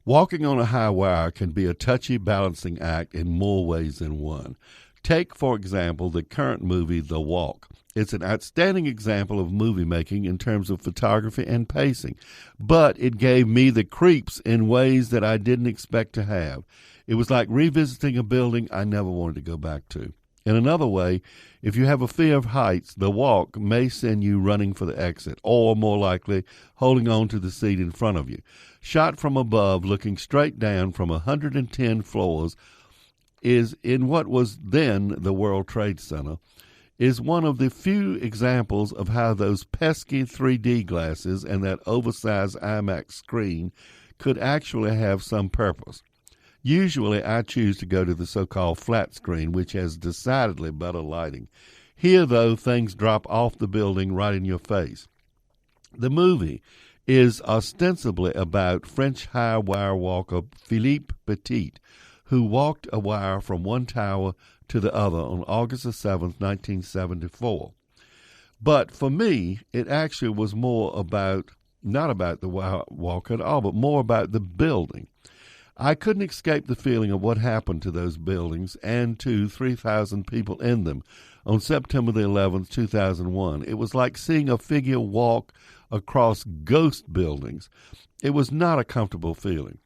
Walking on a high wire can be a touchy balancing act in more ways than one. Take, for example, the current movie, The Walk. It's an outstanding example of movie making in terms of photography and pacing, but it gave me the creeps in ways that I didn't expect to have. It was like revisiting a building I never wanted to go back to. In another way, if you have a fear of heights, The Walk may send you running for the exit, or more likely, holding on to the seat in front of you. Shot from above, looking straight down from 110 floors, is in what was then the World Trade Center, is one of the few examples of how those pesky 3D glasses and that oversized IMAX screen could actually have some purpose. Usually, I choose to go to the so-called flat screen, which has decidedly better lighting. Here, though, things drop off the building right in your face. The movie is ostensibly about French high wire walker Philippe Petit, who walked a wire from one tower to the other on August the 7th, 1974. But for me, it actually was more about, not about the wire walk at all, but more about the building. I couldn't escape the feeling of what happened to those buildings and to 3,000 people in them on September the 11th, 2001. It was like seeing a figure walk across ghost buildings. It was not a comfortable feeling.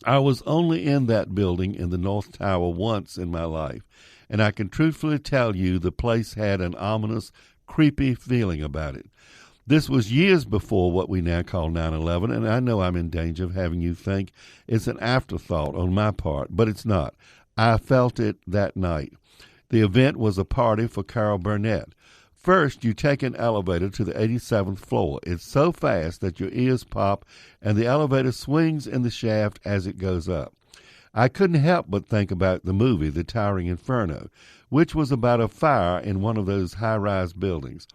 I was only in that building in the North Tower once in my life, and I can truthfully tell you the place had an ominous, creepy feeling about it. This was years before what we now call 9/11, and I know I'm in danger of having you think it's an afterthought on my part, but it's not. I felt it that night. The event was a party for Carol Burnett. First, you take an elevator to the 87th floor. It's so fast that your ears pop, and the elevator swings in the shaft as it goes up. I couldn't help but think about the movie, The Towering Inferno, which was about a fire in one of those high-rise buildings.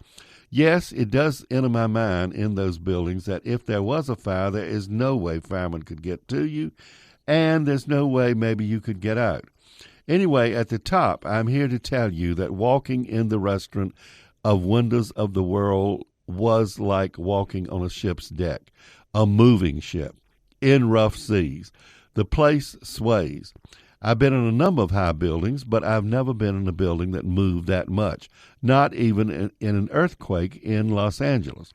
Yes, it does enter my mind in those buildings that if there was a fire, there is no way firemen could get to you, and there's no way maybe you could get out. Anyway, at the top, I'm here to tell you that walking in the restaurant of Wonders of the World was like walking on a ship's deck, a moving ship, in rough seas. The place sways. I've been in a number of high buildings, but I've never been in a building that moved that much, not even in an earthquake in Los Angeles.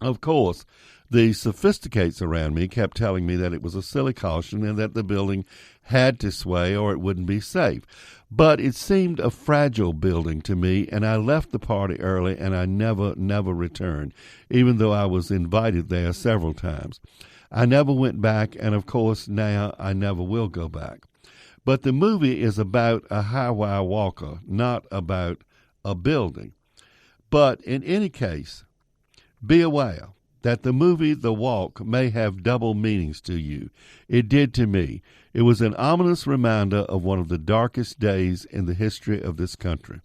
Of course, the sophisticates around me kept telling me that it was a silly caution and that the building had to sway or it wouldn't be safe. But it seemed a fragile building to me, and I left the party early, and I never returned, even though I was invited there several times. I never went back, and of course now I never will go back. But the movie is about a high-wire walker, not about a building. But in any case, be aware that the movie The Walk may have double meanings to you. It did to me. It was an ominous reminder of one of the darkest days in the history of this country.